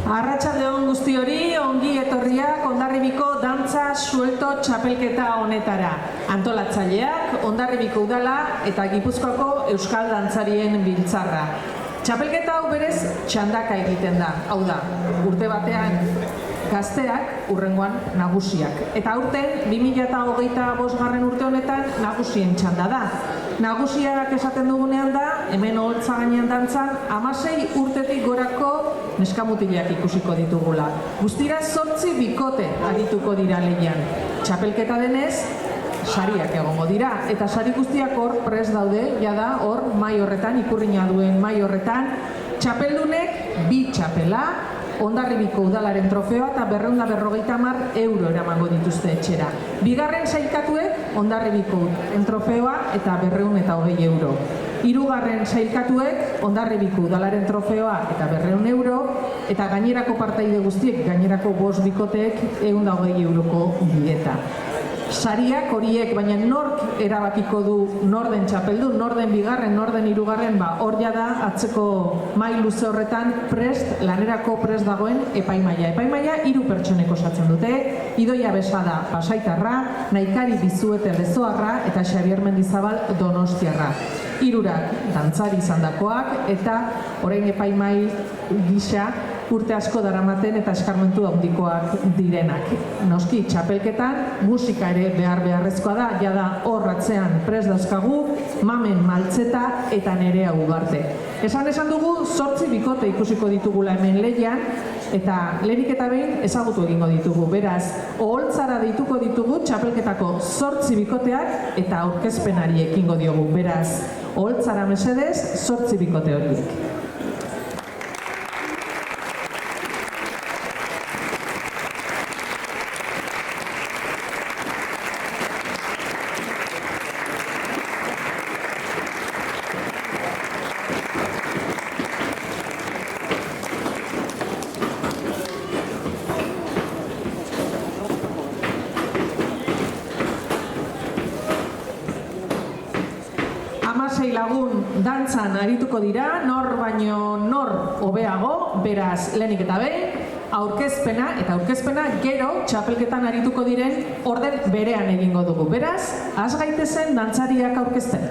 Arratsaldeon guzti hori, ongi etorriak Hondarribiko dantza suelto txapelketa honetara. Antolatzaileak, Hondarribiko udala eta Gipuzkoako euskal dantzarien biltzarra. Txapelketa hau berez txandaka egiten da. Hau da, urte batean gazteak, hurrengoan nagusiak. Eta aurten, 2025 urte honetan nagusien txanda da. Nagusiak esaten dugunean da, hemen oholtza gainean dantzan, 16 urtetik gorako neskamutilak ikusiko ditugula. Guztira 8 bikote arituko dira lehian. Txapelketa denez, sariak egongo dira. Eta sari guztiak hor prest daude, jada hor mai horretan, ikurrina duen mai horretan. Txapeldunek 2 txapela, Hondarribiko udalaren trofeoa eta 250 euro eramango dituzte etxera. Bigarren sailkatuek Hondarribiko trofeoa eta 220 euro. Hirugarren sailkatuek Hondarribiko udalaren trofeoa eta 200 euro, eta gainerako partaide guztiek, gainerako 5 bikoteek 120 euroko bileta. Sariak horiek, baina nork erabakiko du norden txapeldu, norden bigarren, norden hirugarren, hor jada atzeko mai luze horretan prest, lanerako prest dagoen epaimaia. Epaimaia 3 pertsonek osatzen dute, Idoia Besada Pasaitarra, Naikari Bizuete Lezoarra eta Xabier Mendizabal Donostiarra. 3 dantzari izandakoak eta orain epaimai gisa urte asko daramaten eta eskarmentu handikoak direnak. Noski, txapelketan musika ere beharrezkoa da, jada hor atzean prest dauzkagu, Mamen Maltzeta eta Nerea Ugarte. Esan dugu 8 bikote ikusiko ditugula hemen lehian, eta lehenik eta behin ezagutu egingo ditugu. Beraz, oholtzara deituko ditugu txapelketako 8 bikoteak eta aurkezpenari ekingo diogu. Beraz, oholtzara mesedez 8 bikote horiek. Lagun dantzan arituko dira, nor baino nor hobeago, beraz lehenik eta behin, aurkezpena gero txapelketan arituko diren orden berean egingo dugu. Beraz, has gaitezen dantzariak aurkezten.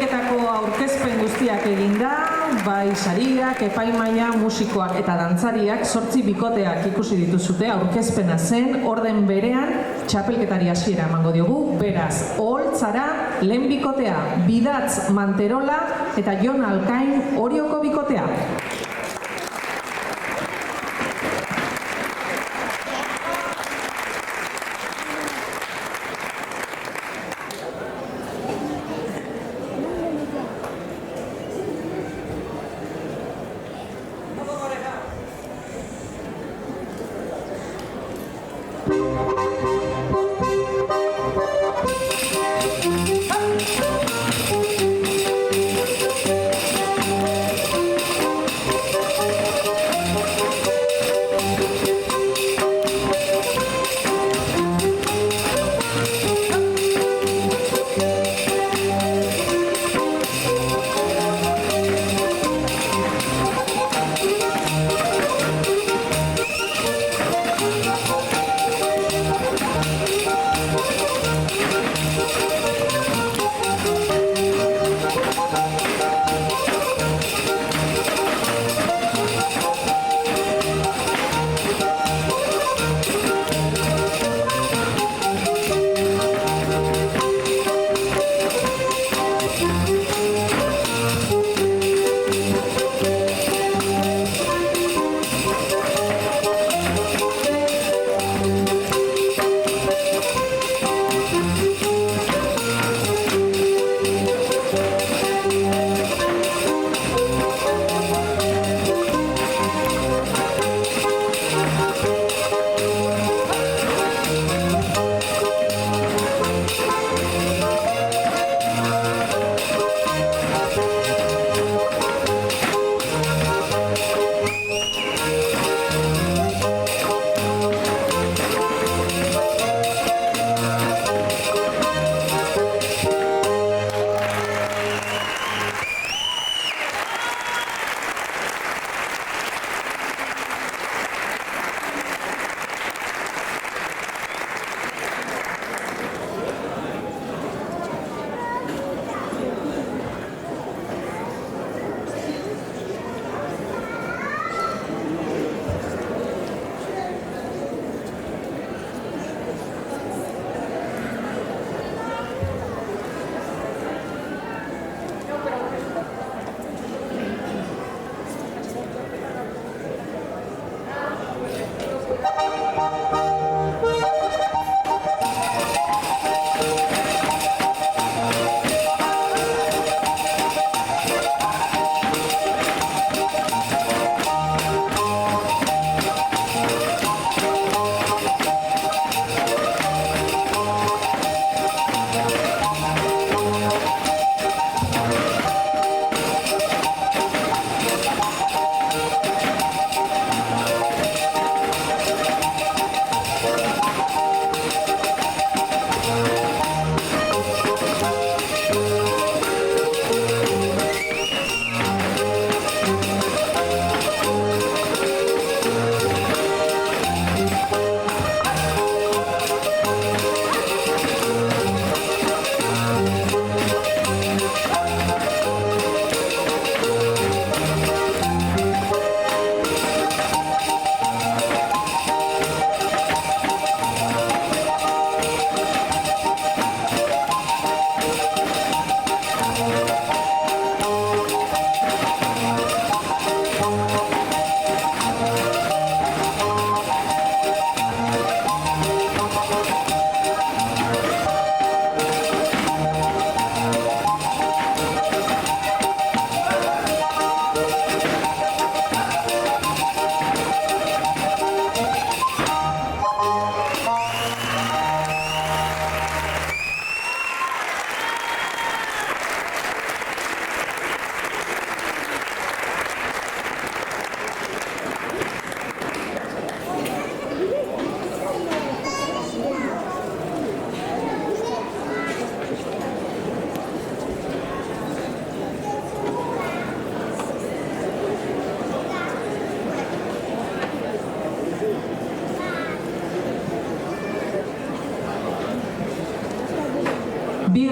txapelketako aurkezpen guztiak eginda, bai sariak, epaimaia, musikoak eta dantzariak 8 bikoteak ikusi dituzute aurkezpena zen, orden berean txapelketari hasiera emango diogu, beraz, Oholtzara lehen bikotea, Bidatz Manterola eta Jon Alkain Orioko bikotea.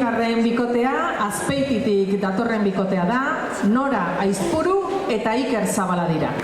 Bigarren bikotea, Azpeititik datorren bikotea da, Nora Aizpuru eta Iker Zabala dira.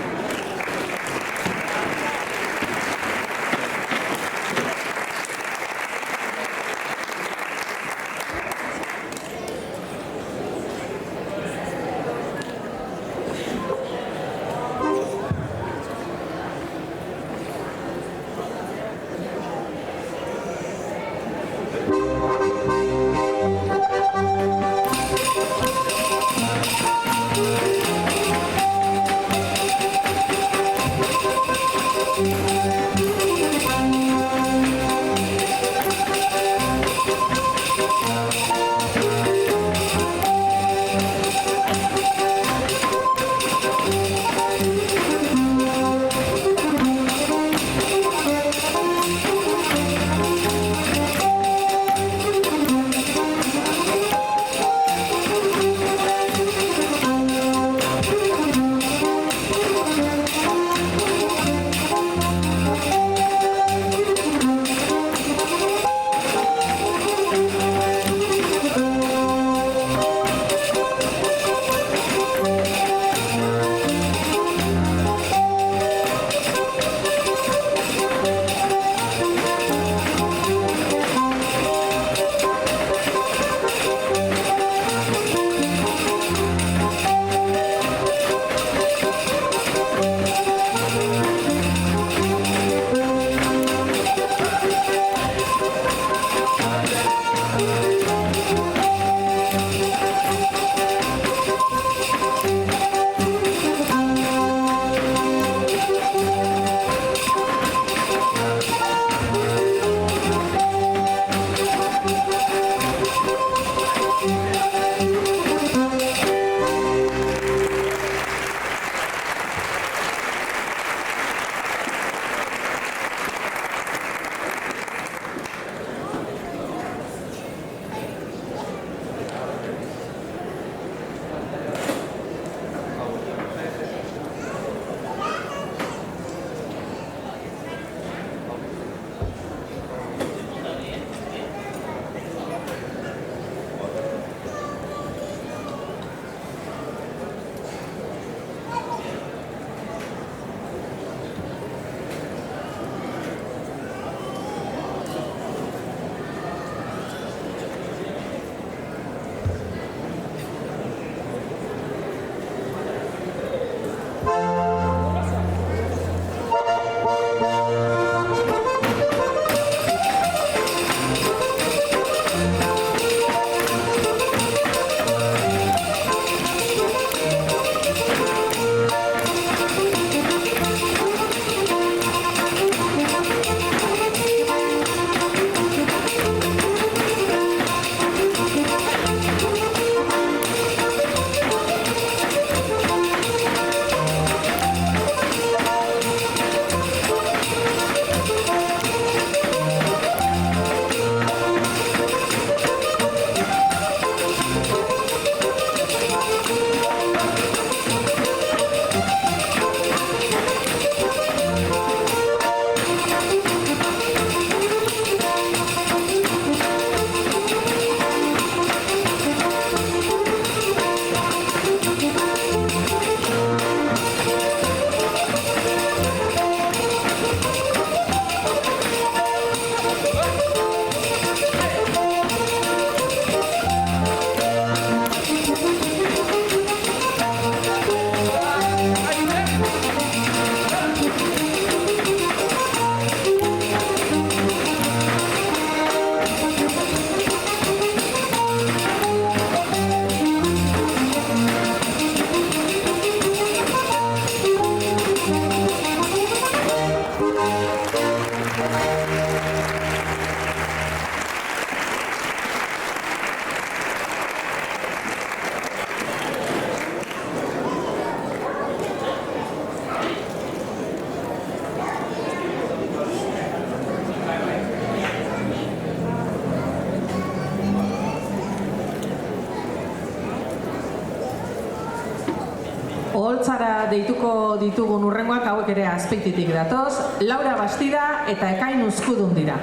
Oholtzara deituko ditugun hurrengoak hauek ere Azpeititik datoz, Laura Bastida eta Ekain Uzkudun dira.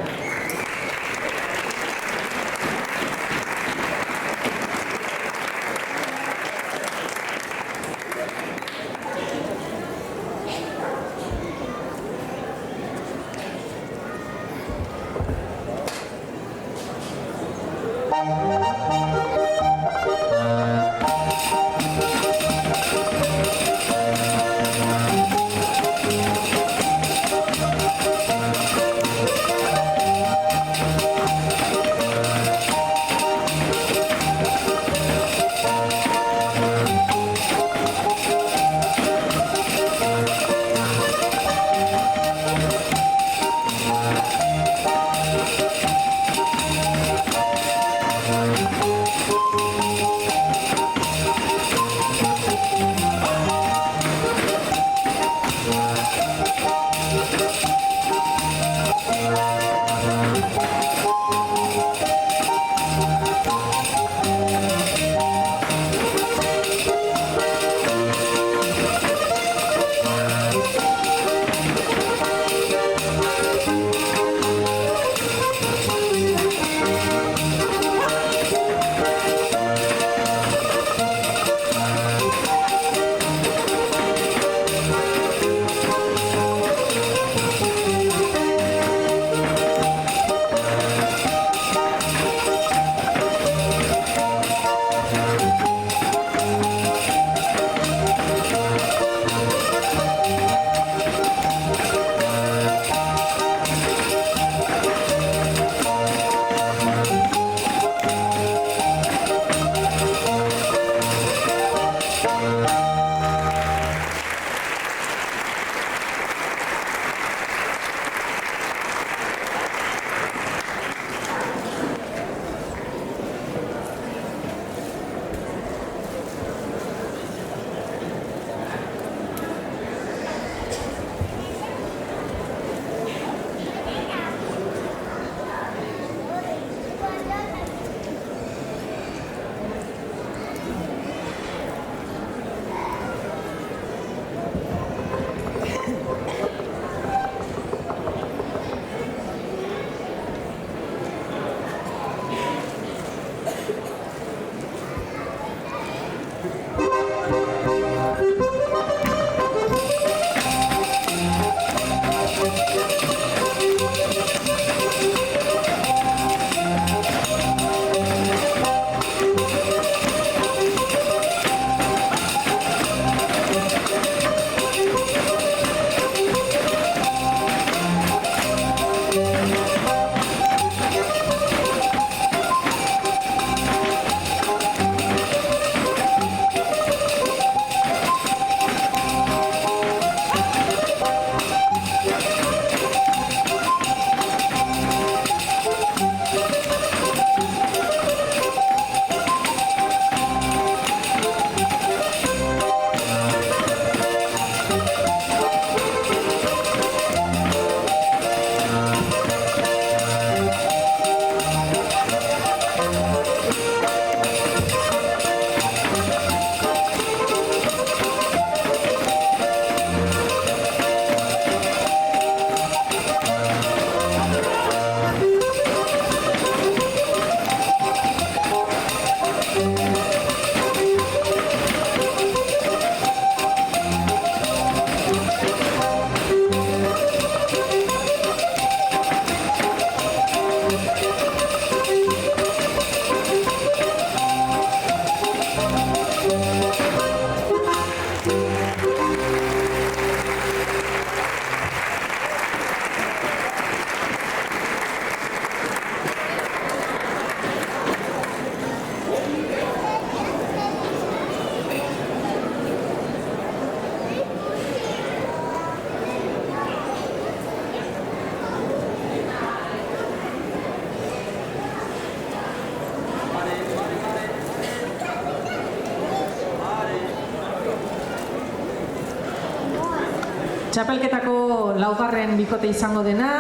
Txapelketako laugarren bikote izango dena,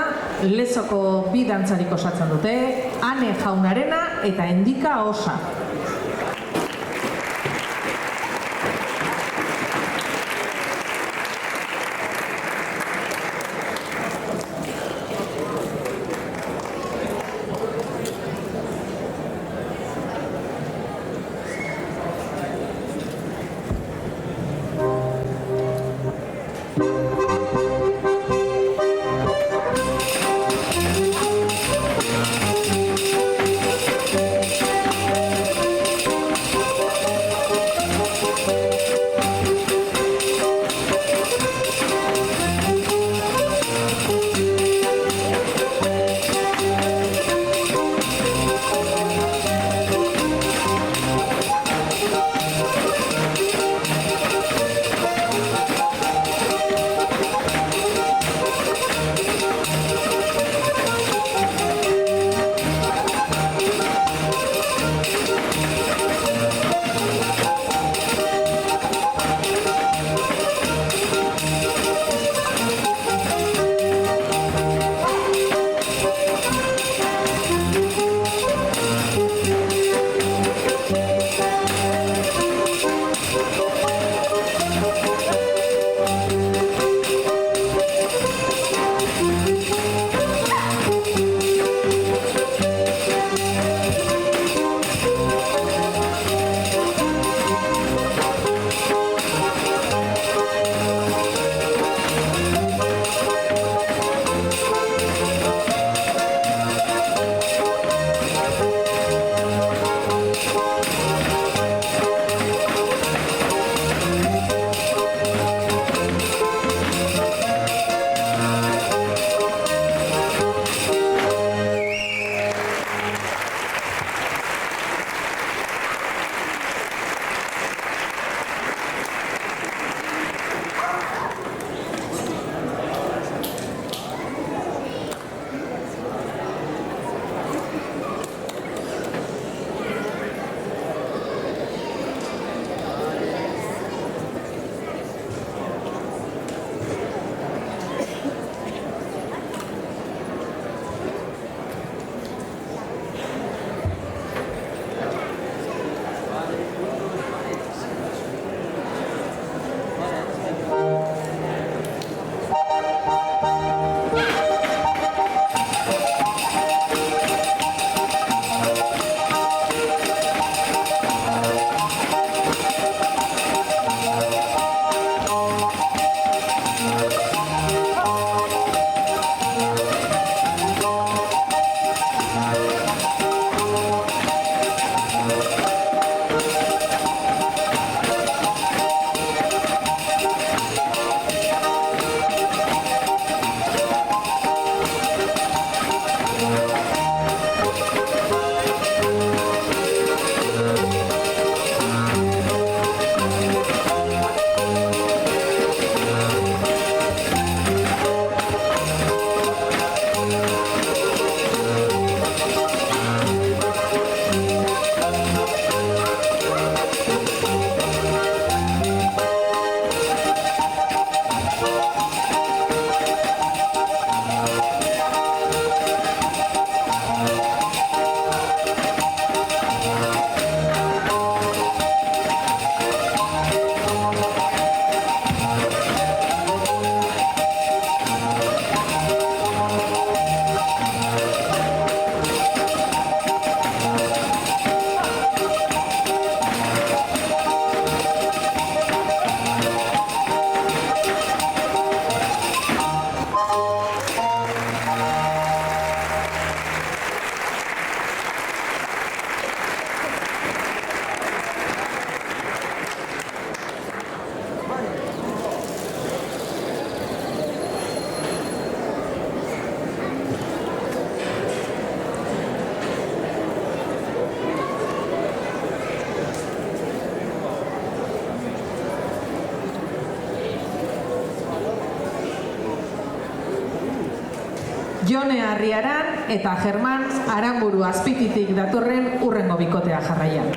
Lezoko bi dantzarik osatzen dute, Ane Jaunarena eta Endika Osa. Jone Arriaran eta Germán Aranburu Azpititik datorren hurrengo bikotea jarraian.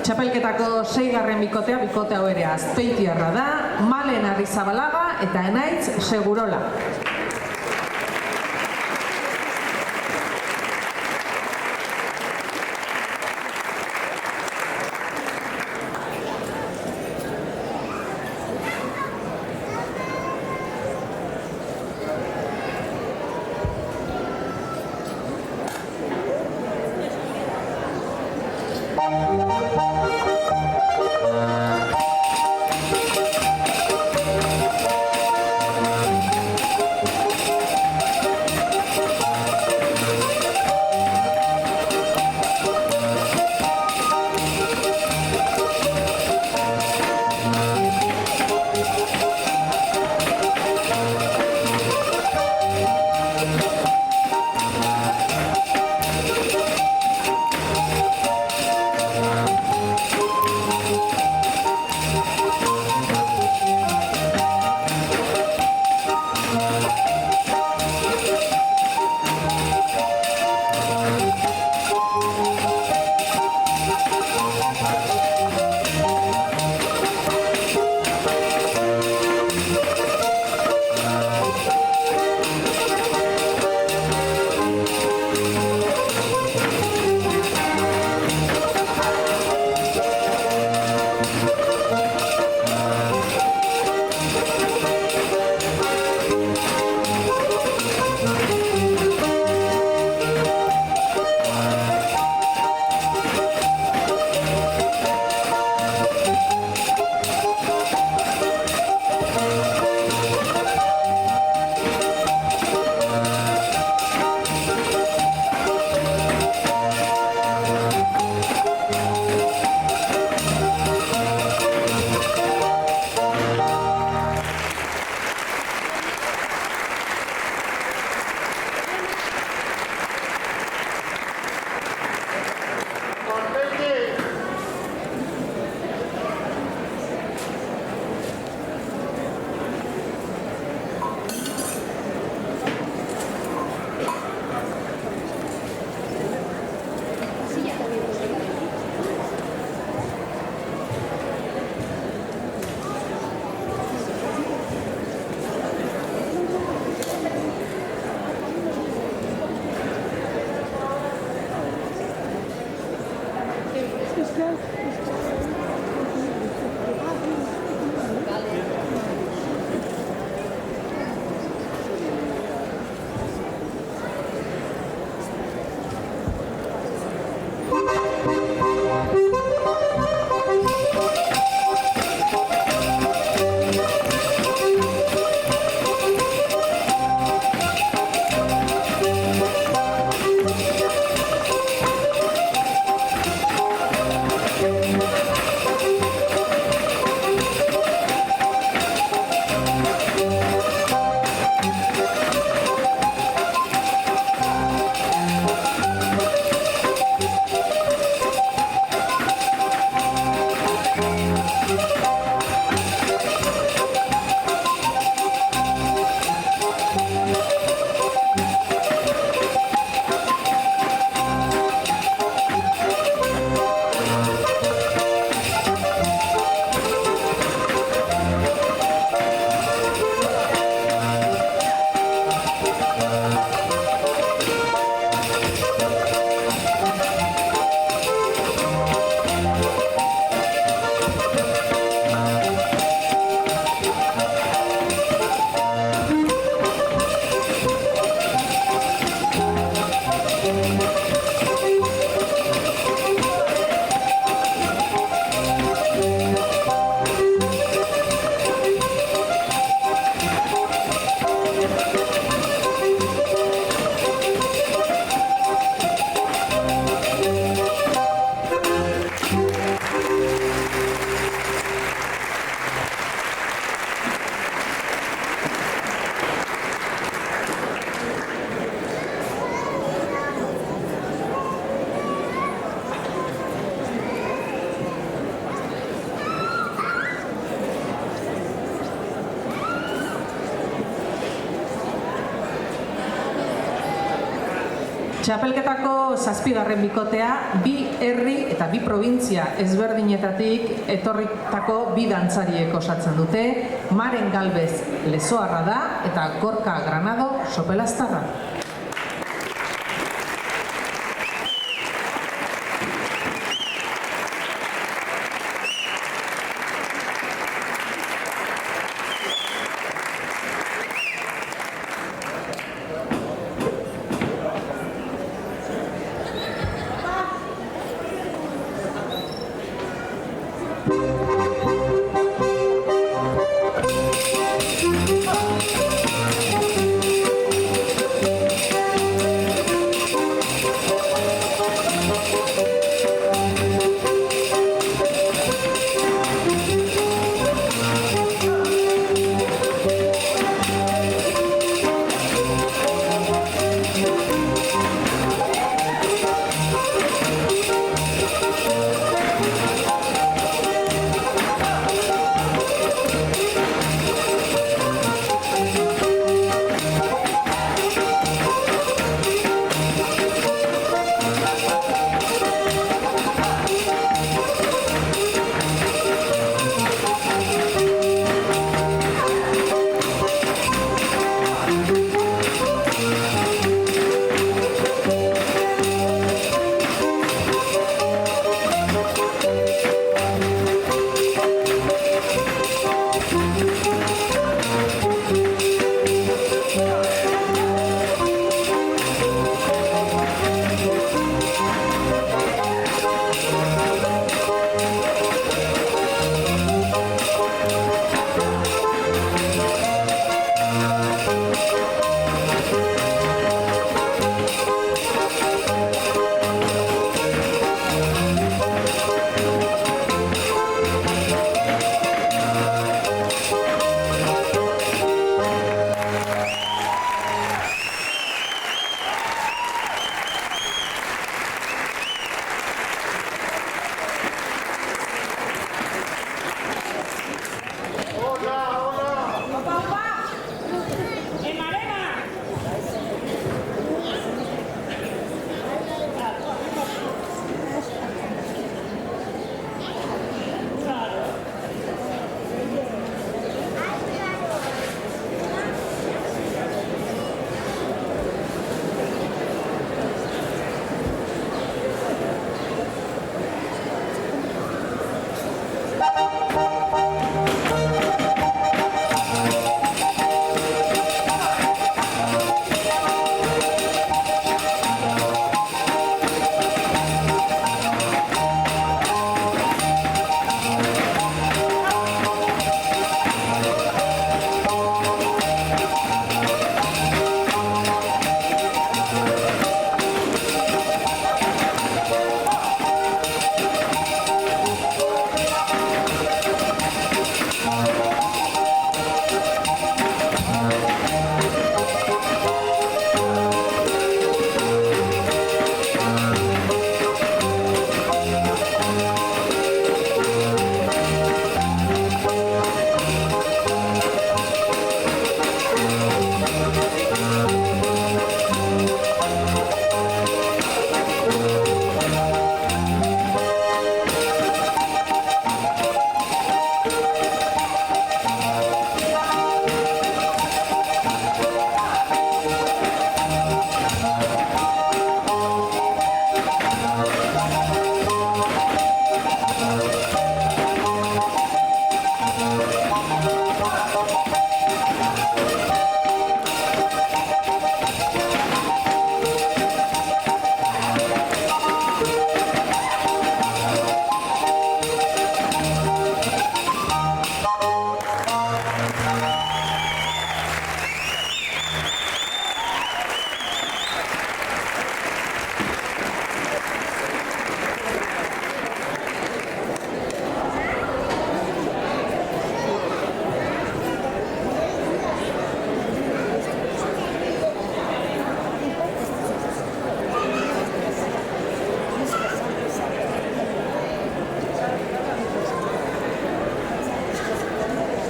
Txapelketako 6. bikotea, bikote hau ere azpeitiarra da, Malen Arrizabalaga eta Enaitz Segurola. Txapelketako 7. bikotea, 2 herri eta 2 provintzia ezberdinetatik etorritako 2 dantzariek osatzen dute. Maren Galvez lezoarra da eta Gorka Granado sopelaztarra.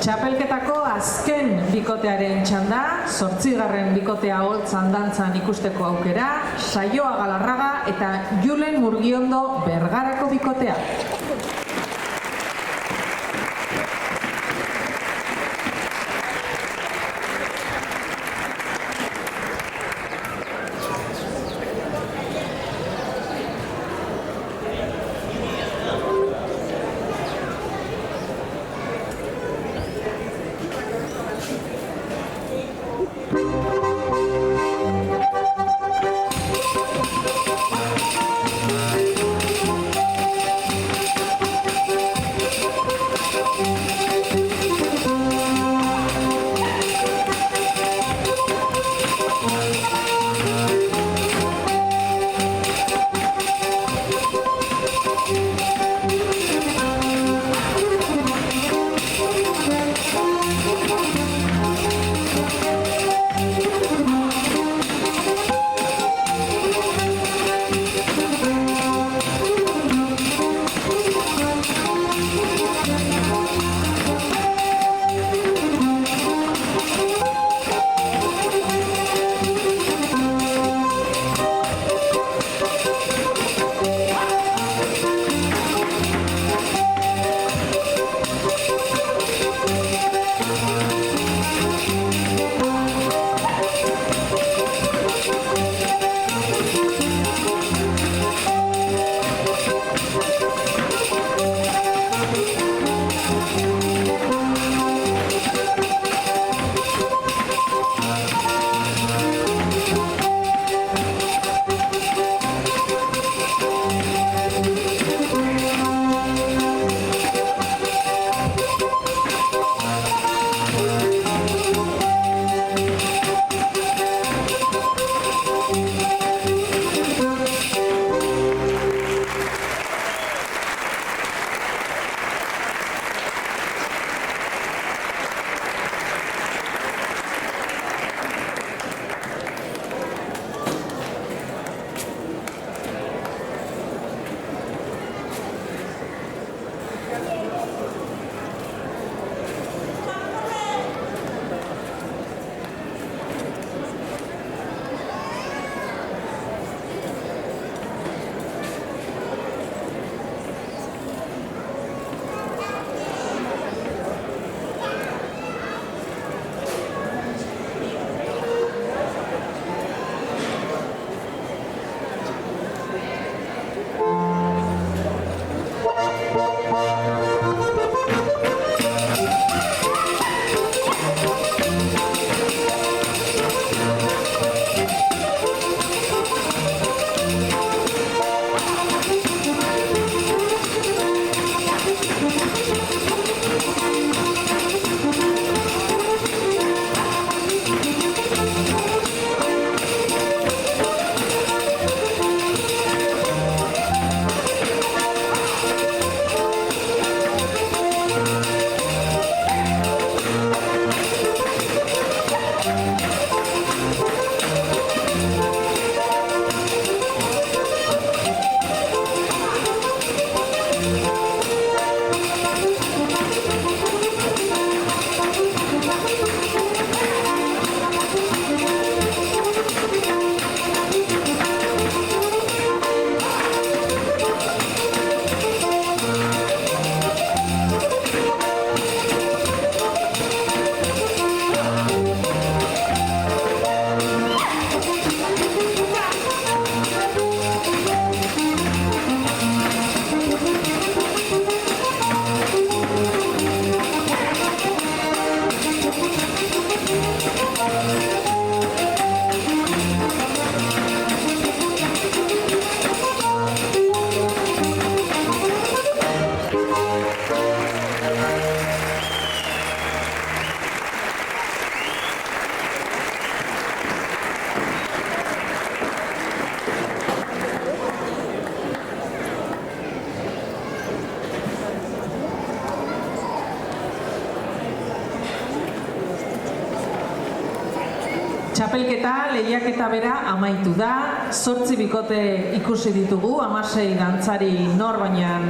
Txapelketako azken bikotearen txanda, 8. bikotea holtzan dantzan ikusteko aukera, Saioa Galarraga eta Julen Murgiondo Bergarako bikotea. Txapelketa lehiaketa bera amaitu da, 8 bikote ikusi ditugu, 16 dantzari nor baina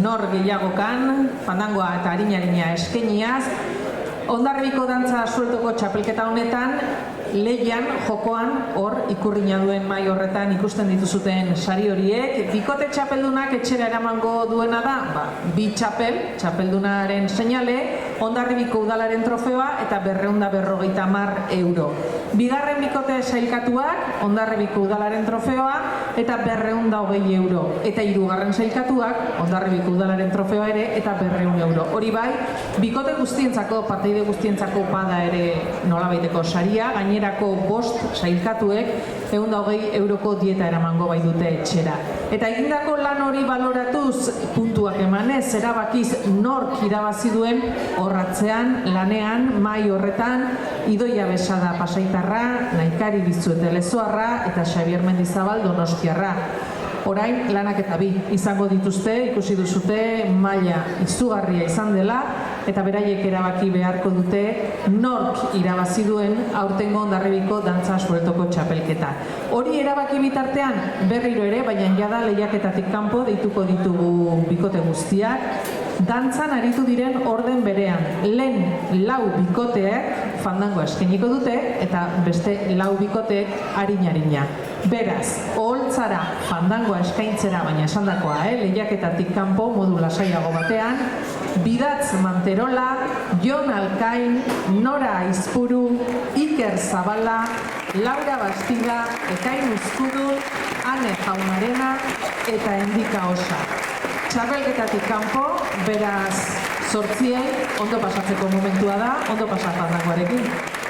nor gehiagokan, fandangoa eta harina eskainiaz, Hondarribiko dantza sueltoko txapelketa honetan, lehian, jokoan, hor, ikurrina duen mai horretan ikusten dituzuten sari horiek. Bikote txapeldunak etxera eramango duena da, bi txapeldunaren seinale, Hondarribiko udalaren trofeoa eta 250 euro. Bigarren bikote sailkatuak, Hondarribiko udalaren trofeoa eta 220 euro. Eta hirugarren sailkatuak, Hondarribiko udalaren trofeoa ere eta 200 euro. Hori bai, bikote guztientzako, parteide guztientzako bada ere nolabaiteko saria, gainerako 5 sailkatuek 120 euroko dieta eramango bai dute etxera. Eta egindako lan hori baloratuz puntuak emanez, erabakiz nork irabazi duen horratzean, lanean, mai horretan, Idoia Besada Pasaitarra, Naikari Bizuete Lezoarra eta Xabier Mendizabal Donostiarra. Orain lanak eta bi izango dituzte, ikusi duzute maila izugarria izan dela eta beraiek erabaki beharko dute nork irabazi duen aurtengo Hondarribiko dantza sueltoko txapelketa. Hori erabaki bitartean berriro ere, baina jada lehiaketatik kanpo deituko ditugu bikote guztiak, dantzan aritu diren orden berean. Lehen 4 bikoteek fandangoa eskainiko dute eta beste 4 bikoteek arina. Beraz, oholtzara fandangoa eskaintzera, baina esandakoa, lehiaketatik kanpo modu lasaiago batean, Bidatz Manterola, Jon Alkain, Nora Aizpuru, Iker Zabala, Laura Bastida, Ekain Uzkudu, Ane Jaunarena eta Endika Osa. Txapelketatik kanpo, beraz, 8 ondo pasatzeko momentua da, ondo pasa fandangoarekin.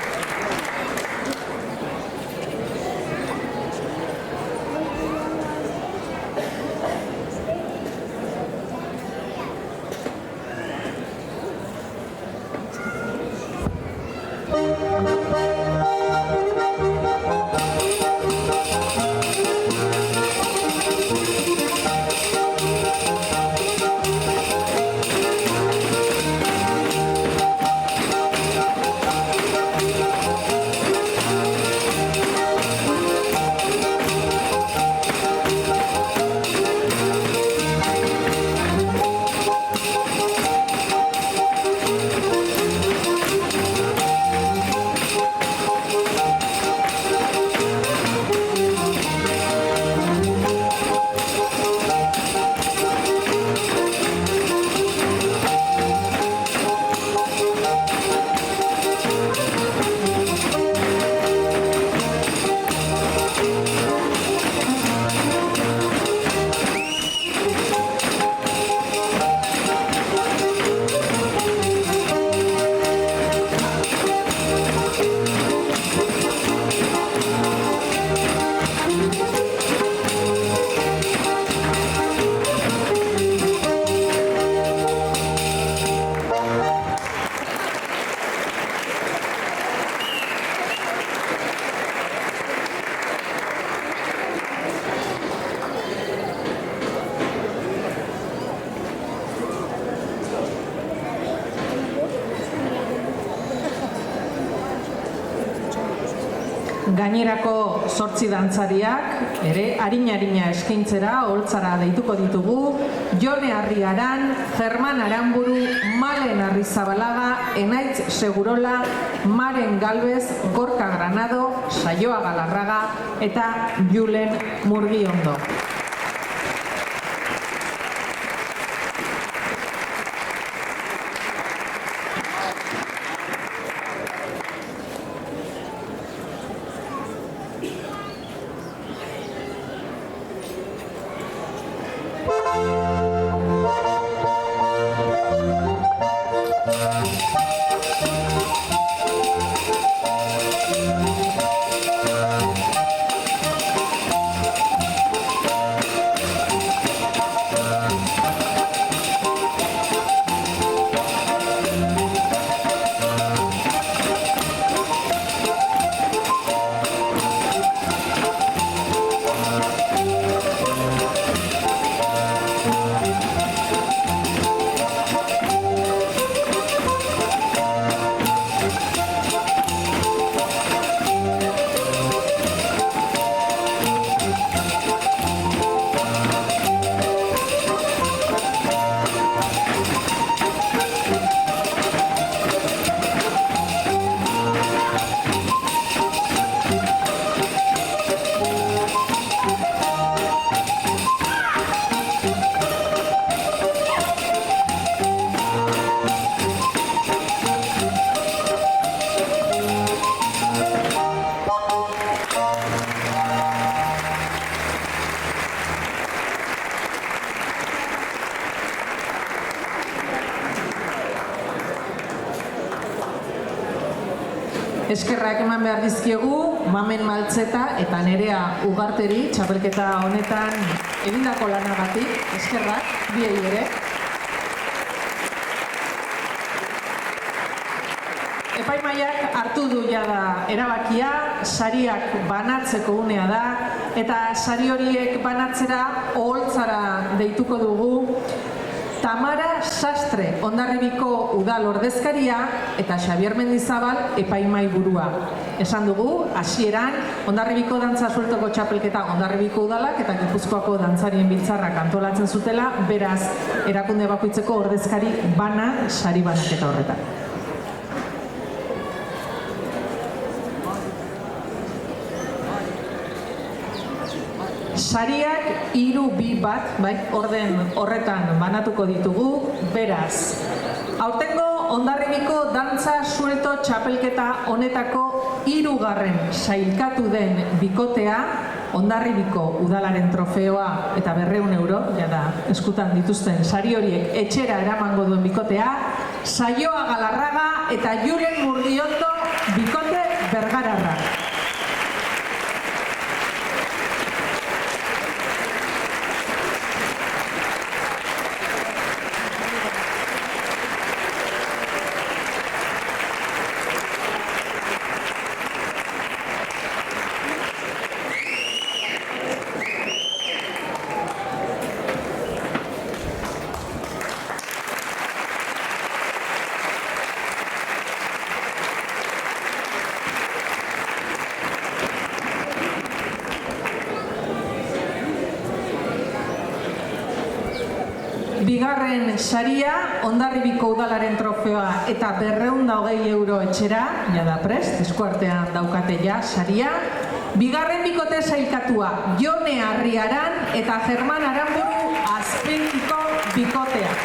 Gainerako 8 dantzariak ere arina eskaintzera oholtzara deituko ditugu. Jone Arriaran, Germán Aramburu, Malen Arrizabalaga, Enaitz Segurola, Maren Galvez, Gorka Granado, Saioa Galarraga eta Julen Murgiondo. Eskerrak eman behar dizkiegu, Mamen Maltzeta eta Nerea Ugarteri txapelketa honetan egindako lanagatik. Eskerrak, biei ere. Epaimahaiak hartu du jada erabakia, sariak banatzeko unea da, eta sari horiek banatzera oholtzara deituko dugu Tamara Sastre, Hondarribiko udal ordezkaria, eta Xabier Mendizabal epaimai burua. Esan dugu, hasieran Hondarribiko dantza sueltoko txapelketa Hondarribiko udalak eta Gipuzkoako dantzarien biltzarrak antolatzen zutela, beraz, erakunde bakoitzeko ordezkari bana sari banaketa horretan. Sariak 3-2 bat, orden horretan banatuko ditugu, beraz. Aurtengo Hondarribiko dantza suelto txapelketa honetako 3. sailkatu den bikotea, Hondarribiko udalaren trofeoa eta 200 euro, jada eskutan dituzten sari horiek etxera eramango duen bikotea, Saioa Galarraga eta Julen Murdiondo bikote bergararra. Bigarren saria, Hondarribiko udalaren trofeoa eta 220 euro etxera, jada prest, eskuartean daukate ja saria. Bigarren bikote sailkatua, Jone Arriaran eta German Aranburu Azpeitiko bikotea.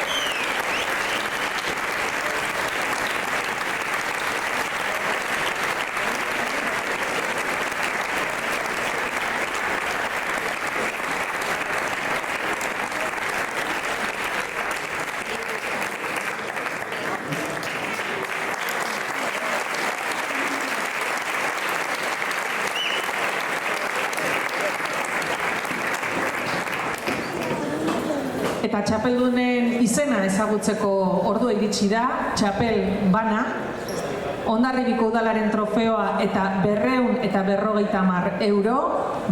Eta txapeldunen izena ezagutzeko ordua iritsi da, txapel bana, Hondarribiko udalaren trofeoa eta 250 euro,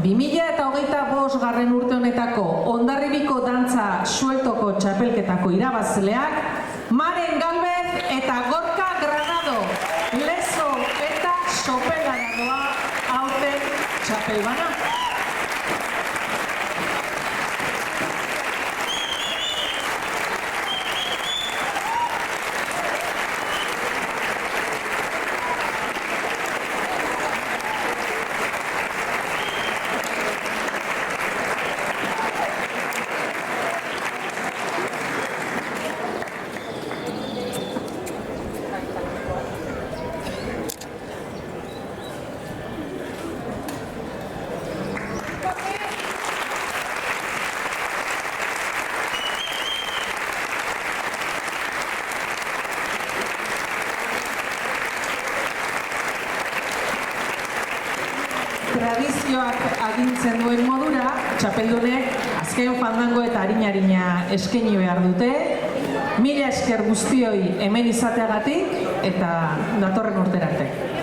2025 garren urte honetako Hondarribiko dantza sueltoko txapelketako irabazleak, Maren Galvez eta Gorka Granado, Lezo eta Sopelana doa aurten txapel bana. Tradizioak agintzen duen modura, txapeldunek azken fandango eta arina eskaini behar dute. Mila esker guztioi hemen izateagatik eta datorren urtera arte.